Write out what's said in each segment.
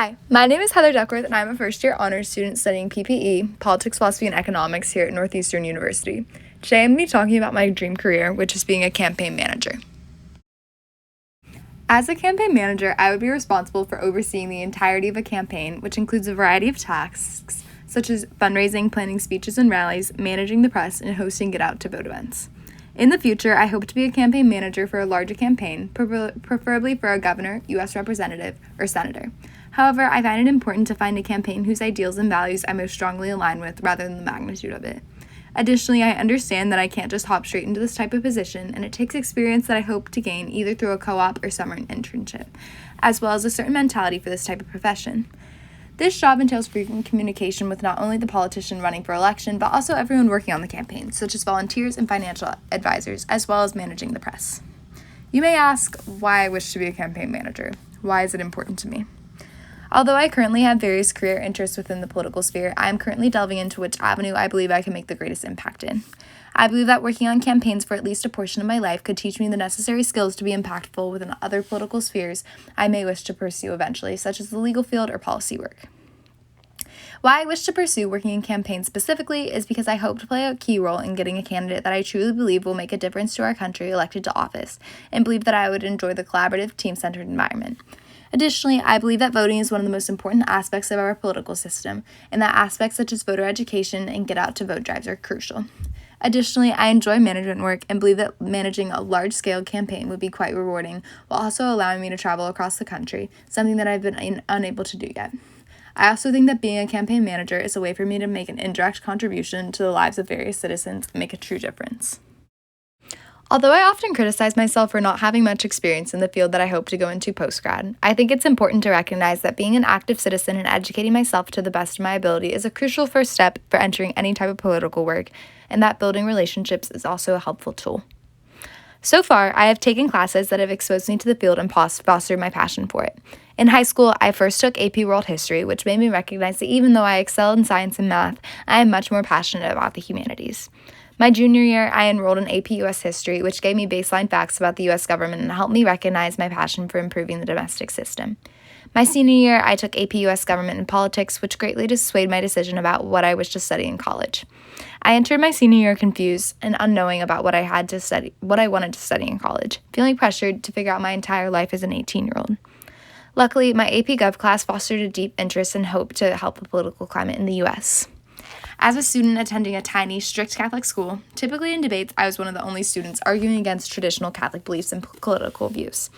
Hi, my name is Heather Duckworth, and I'm a first-year honors student studying PPE, Politics, Philosophy, and Economics here at Northeastern University. Today I'm going to be talking about my dream career, which is being a campaign manager. As a campaign manager, I would be responsible for overseeing the entirety of a campaign, which includes a variety of tasks, such as fundraising, planning speeches and rallies, managing the press, and hosting get-out-to-vote events. In the future, I hope to be a campaign manager for a larger campaign, preferably for a governor, U.S. representative, or senator. However, I find it important to find a campaign whose ideals and values I most strongly align with rather than the magnitude of it. Additionally, I understand that I can't just hop straight into this type of position, and it takes experience that I hope to gain either through a co-op or summer internship, as well as a certain mentality for this type of profession. This job entails frequent communication with not only the politician running for election, but also everyone working on the campaign, such as volunteers and financial advisors, as well as managing the press. You may ask why I wish to be a campaign manager. Why is it important to me? Although I currently have various career interests within the political sphere, I am currently delving into which avenue I believe I can make the greatest impact in. I believe that working on campaigns for at least a portion of my life could teach me the necessary skills to be impactful within other political spheres I may wish to pursue eventually, such as the legal field or policy work. Why I wish to pursue working in campaigns specifically is because I hope to play a key role in getting a candidate that I truly believe will make a difference to our country elected to office, and believe that I would enjoy the collaborative, team-centered environment. Additionally, I believe that voting is one of the most important aspects of our political system, and that aspects such as voter education and get-out-to-vote drives are crucial. Additionally, I enjoy management work and believe that managing a large-scale campaign would be quite rewarding, while also allowing me to travel across the country, something that I've been unable to do yet. I also think that being a campaign manager is a way for me to make an indirect contribution to the lives of various citizens and make a true difference. Although I often criticize myself for not having much experience in the field that I hope to go into post-grad, I think it's important to recognize that being an active citizen and educating myself to the best of my ability is a crucial first step for entering any type of political work, and that building relationships is also a helpful tool. So far, I have taken classes that have exposed me to the field and fostered my passion for it. In high school, I first took AP World History, which made me recognize that even though I excel in science and math, I am much more passionate about the humanities. My junior year, I enrolled in AP US History, which gave me baseline facts about the US government and helped me recognize my passion for improving the domestic system. My senior year, I took AP US Government and Politics, which greatly dissuaded my decision about what I wished to study in college. I entered my senior year confused and unknowing about what I wanted to study in college, feeling pressured to figure out my entire life as an 18-year-old. Luckily, my AP Gov class fostered a deep interest and hope to help the political climate in the U.S. As a student attending a tiny, strict Catholic school, typically in debates, I was one of the only students arguing against traditional Catholic beliefs and political views.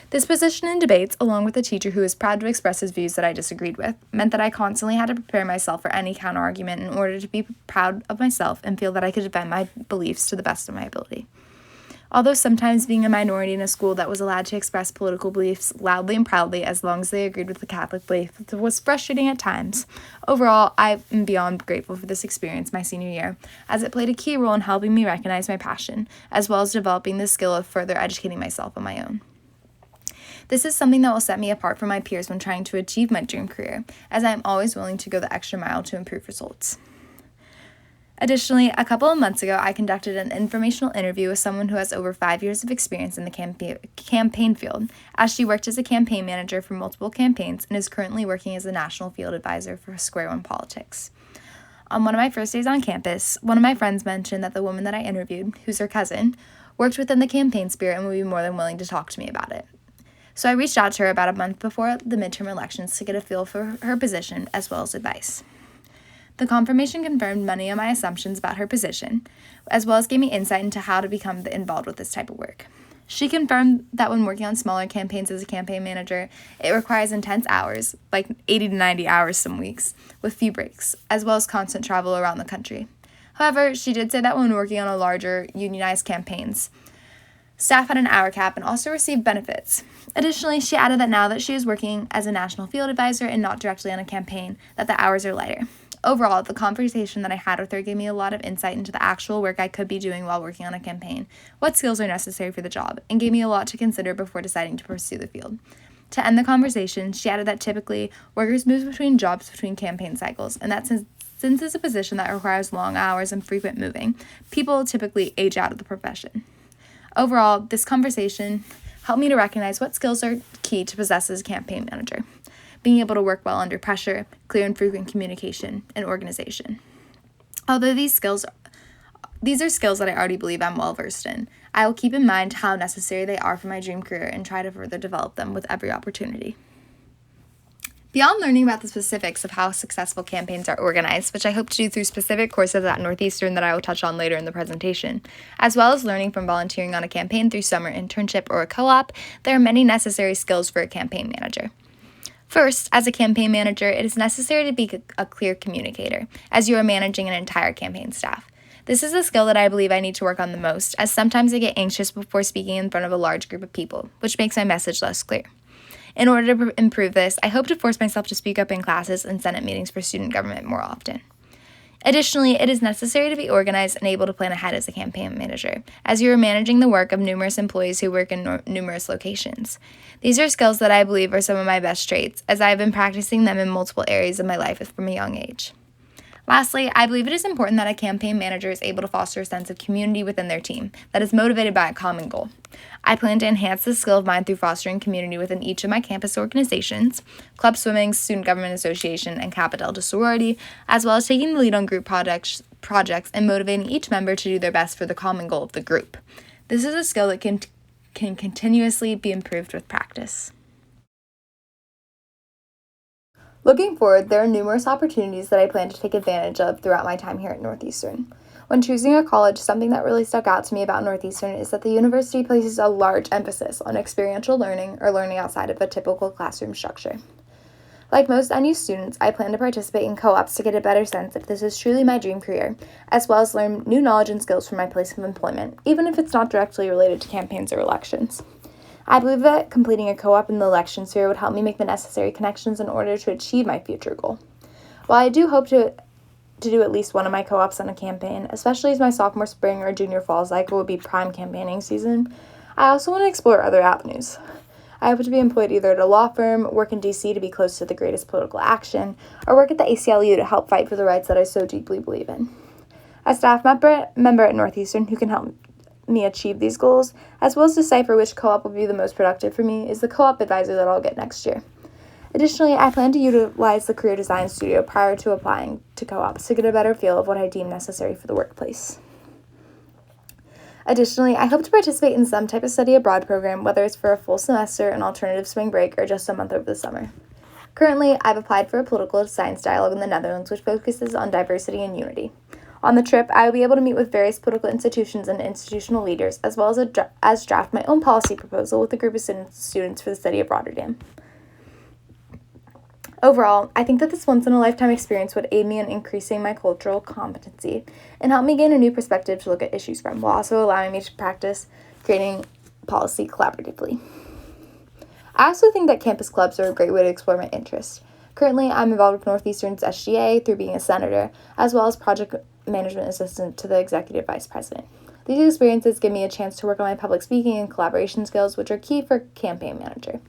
This position in debates, along with a teacher who was proud to express his views that I disagreed with, meant that I constantly had to prepare myself for any counter-argument in order to be proud of myself and feel that I could defend my beliefs to the best of my ability. Although sometimes being a minority in a school that was allowed to express political beliefs loudly and proudly as long as they agreed with the Catholic belief was frustrating at times, overall, I am beyond grateful for this experience my senior year, as it played a key role in helping me recognize my passion, as well as developing the skill of further educating myself on my own. This is something that will set me apart from my peers when trying to achieve my dream career, as I am always willing to go the extra mile to improve results. Additionally, a couple of months ago, I conducted an informational interview with someone who has over 5 years of experience in the campaign field, as she worked as a campaign manager for multiple campaigns and is currently working as a national field advisor for Square One Politics. On one of my first days on campus, one of my friends mentioned that the woman that I interviewed, who's her cousin, worked within the campaign sphere and would be more than willing to talk to me about it. So I reached out to her about a month before the midterm elections to get a feel for her position as well as advice. The confirmation confirmed many of my assumptions about her position, as well as gave me insight into how to become involved with this type of work. She confirmed that when working on smaller campaigns as a campaign manager, it requires intense hours, like 80 to 90 hours some weeks, with few breaks, as well as constant travel around the country. However, she did say that when working on a larger, unionized campaigns, staff had an hour cap and also received benefits. Additionally, she added that now that she is working as a national field advisor and not directly on a campaign, that the hours are lighter. Overall, the conversation that I had with her gave me a lot of insight into the actual work I could be doing while working on a campaign, what skills are necessary for the job, and gave me a lot to consider before deciding to pursue the field. To end the conversation, she added that typically, workers move between jobs between campaign cycles, and that since it's a position that requires long hours and frequent moving, people typically age out of the profession. Overall, this conversation helped me to recognize what skills are key to possess as a campaign manager. being able to work well under pressure, clear and frequent communication, and organization. Although these are skills that I already believe I'm well versed in, I will keep in mind how necessary they are for my dream career and try to further develop them with every opportunity. Beyond learning about the specifics of how successful campaigns are organized, which I hope to do through specific courses at Northeastern that I will touch on later in the presentation, as well as learning from volunteering on a campaign through summer internship or a co-op, there are many necessary skills for a campaign manager. First, as a campaign manager, it is necessary to be a clear communicator, as you are managing an entire campaign staff. This is a skill that I believe I need to work on the most, as sometimes I get anxious before speaking in front of a large group of people, which makes my message less clear. In order to improve this, I hope to force myself to speak up in classes and Senate meetings for student government more often. Additionally, it is necessary to be organized and able to plan ahead as a campaign manager, as you are managing the work of numerous employees who work in numerous locations. These are skills that I believe are some of my best traits, as I have been practicing them in multiple areas of my life from a young age. Lastly, I believe it is important that a campaign manager is able to foster a sense of community within their team that is motivated by a common goal. I plan to enhance this skill of mine through fostering community within each of my campus organizations, Club Swimming, Student Government Association, and Kappa Delta Sorority, as well as taking the lead on group projects and motivating each member to do their best for the common goal of the group. This is a skill that can continuously be improved with practice. Looking forward, there are numerous opportunities that I plan to take advantage of throughout my time here at Northeastern. When choosing a college, something that really stuck out to me about Northeastern is that the university places a large emphasis on experiential learning or learning outside of a typical classroom structure. Like most NU students, I plan to participate in co-ops to get a better sense if this is truly my dream career, as well as learn new knowledge and skills from my place of employment, even if it's not directly related to campaigns or elections. I believe that completing a co-op in the election sphere would help me make the necessary connections in order to achieve my future goal. While I do hope to do at least one of my co-ops on a campaign, especially as my sophomore spring or junior fall cycle would be prime campaigning season, I also want to explore other avenues. I hope to be employed either at a law firm, work in DC to be close to the greatest political action, or work at the ACLU to help fight for the rights that I so deeply believe in. A staff member at Northeastern who can help me achieve these goals, as well as decipher which co-op will be the most productive for me, is the co-op advisor that I'll get next year. Additionally, I plan to utilize the Career Design Studio prior to applying to co-ops to get a better feel of what I deem necessary for the workplace. Additionally, I hope to participate in some type of study abroad program, whether it's for a full semester, an alternative spring break, or just a month over the summer. Currently, I've applied for a political science dialogue in the Netherlands, which focuses on diversity and unity. On the trip, I will be able to meet with various political institutions and institutional leaders, as well as draft my own policy proposal with a group of students for the study of Rotterdam. Overall, I think that this once-in-a-lifetime experience would aid me in increasing my cultural competency and help me gain a new perspective to look at issues from, while also allowing me to practice creating policy collaboratively. I also think that campus clubs are a great way to explore my interests. Currently, I'm involved with Northeastern's SGA through being a senator, as well as project management assistant to the executive vice president. These experiences give me a chance to work on my public speaking and collaboration skills, which are key for campaign manager.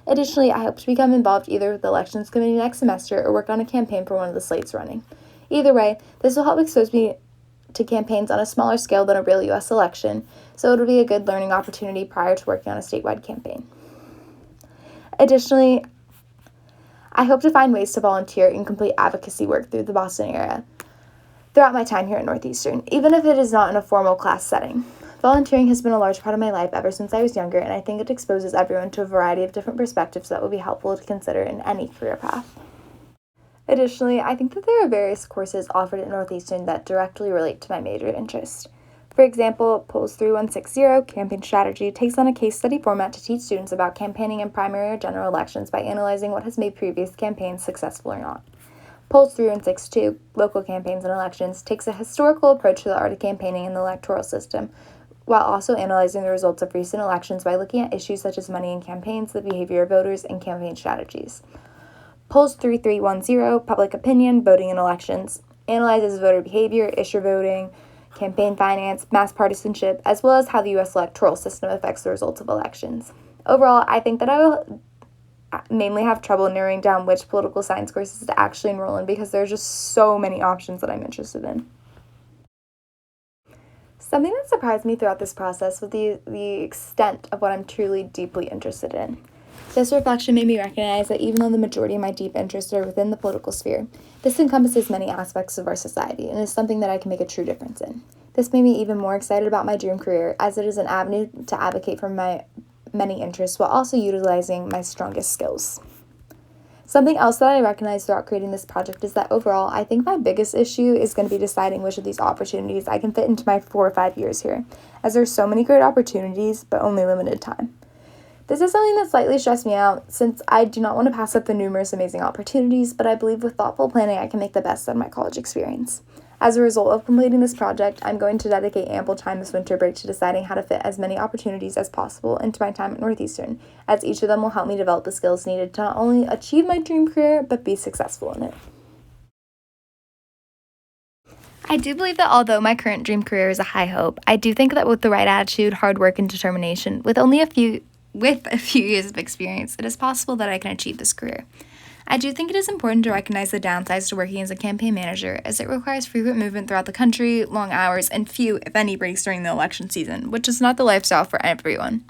Additionally, I hope to become involved either with the elections committee next semester or work on a campaign for one of the slates running. Either way, this will help expose me to campaigns on a smaller scale than a real U.S. election, so it'll be a good learning opportunity prior to working on a statewide campaign. Additionally, I hope to find ways to volunteer and complete advocacy work through the Boston area throughout my time here at Northeastern, even if it is not in a formal class setting. Volunteering has been a large part of my life ever since I was younger, and I think it exposes everyone to a variety of different perspectives that will be helpful to consider in any career path. Additionally, I think that there are various courses offered at Northeastern that directly relate to my major interest. For example, Polls 3160, Campaign Strategy, takes on a case study format to teach students about campaigning in primary or general elections by analyzing what has made previous campaigns successful or not. Polls 3162, Local Campaigns and Elections, takes a historical approach to the art of campaigning in the electoral system, while also analyzing the results of recent elections by looking at issues such as money in campaigns, the behavior of voters, and campaign strategies. Polls 3310, Public Opinion, Voting in Elections, analyzes voter behavior, issue voting, campaign finance, mass partisanship, as well as how the U.S. electoral system affects the results of elections. Overall, I think that I will mainly have trouble narrowing down which political science courses to actually enroll in because there are just so many options that I'm interested in. Something that surprised me throughout this process was the extent of what I'm truly deeply interested in. This reflection made me recognize that even though the majority of my deep interests are within the political sphere, this encompasses many aspects of our society and is something that I can make a true difference in. This made me even more excited about my dream career, as it is an avenue to advocate for my many interests while also utilizing my strongest skills. Something else that I recognized throughout creating this project is that overall, I think my biggest issue is going to be deciding which of these opportunities I can fit into my 4 or 5 years here, as there's so many great opportunities, but only limited time. This is something that slightly stressed me out, since I do not want to pass up the numerous amazing opportunities, but I believe with thoughtful planning I can make the best out of my college experience. As a result of completing this project, I'm going to dedicate ample time this winter break to deciding how to fit as many opportunities as possible into my time at Northeastern, as each of them will help me develop the skills needed to not only achieve my dream career, but be successful in it. I do believe that although my current dream career is a high hope, I do think that with the right attitude, hard work, and determination, with a few years of experience, it is possible that I can achieve this career. I do think it is important to recognize the downsides to working as a campaign manager, as it requires frequent movement throughout the country, long hours, and few, if any, breaks during the election season, which is not the lifestyle for everyone.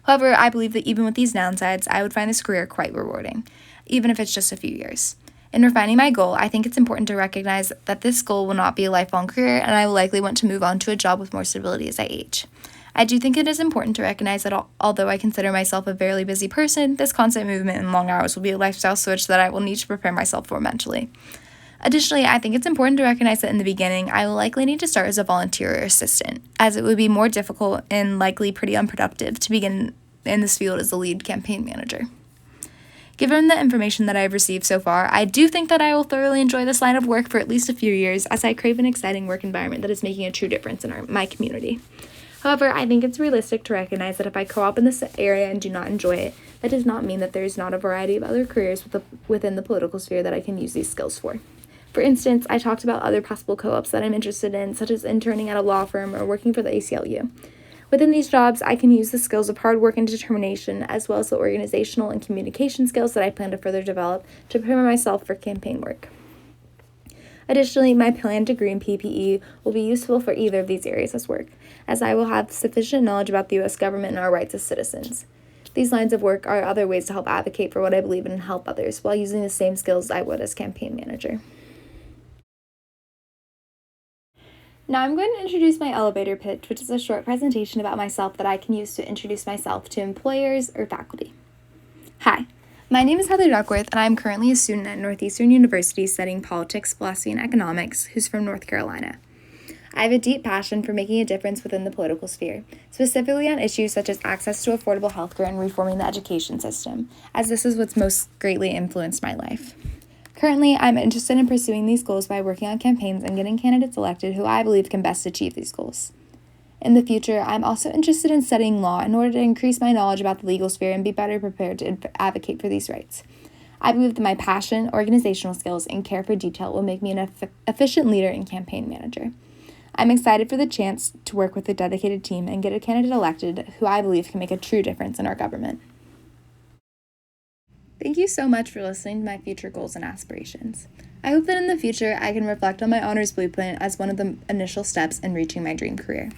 However, I believe that even with these downsides, I would find this career quite rewarding, even if it's just a few years. In refining my goal, I think it's important to recognize that this goal will not be a lifelong career, and I will likely want to move on to a job with more stability as I age. I do think it is important to recognize that although I consider myself a fairly busy person, this constant movement and long hours will be a lifestyle switch that I will need to prepare myself for mentally. Additionally, I think it's important to recognize that in the beginning, I will likely need to start as a volunteer or assistant, as it would be more difficult and likely pretty unproductive to begin in this field as a lead campaign manager. Given the information that I have received so far, I do think that I will thoroughly enjoy this line of work for at least a few years, as I crave an exciting work environment that is making a true difference in my community. However, I think it's realistic to recognize that if I co-op in this area and do not enjoy it, that does not mean that there is not a variety of other careers within the political sphere that I can use these skills for. For instance, I talked about other possible co-ops that I'm interested in, such as interning at a law firm or working for the ACLU. Within these jobs, I can use the skills of hard work and determination, as well as the organizational and communication skills that I plan to further develop to prepare myself for campaign work. Additionally, my planned degree in PPE will be useful for either of these areas as work, as I will have sufficient knowledge about the U.S. government and our rights as citizens. These lines of work are other ways to help advocate for what I believe in and help others, while using the same skills I would as campaign manager. Now I'm going to introduce my elevator pitch, which is a short presentation about myself that I can use to introduce myself to employers or faculty. Hi. My name is Heather Duckworth, and I am currently a student at Northeastern University studying politics, philosophy, and economics, who's from North Carolina. I have a deep passion for making a difference within the political sphere, specifically on issues such as access to affordable healthcare and reforming the education system, as this is what's most greatly influenced my life. Currently, I'm interested in pursuing these goals by working on campaigns and getting candidates elected who I believe can best achieve these goals. In the future, I'm also interested in studying law in order to increase my knowledge about the legal sphere and be better prepared to advocate for these rights. I believe that my passion, organizational skills, and care for detail will make me an efficient leader and campaign manager. I'm excited for the chance to work with a dedicated team and get a candidate elected who I believe can make a true difference in our government. Thank you so much for listening to my future goals and aspirations. I hope that in the future I can reflect on my honors blueprint as one of the initial steps in reaching my dream career.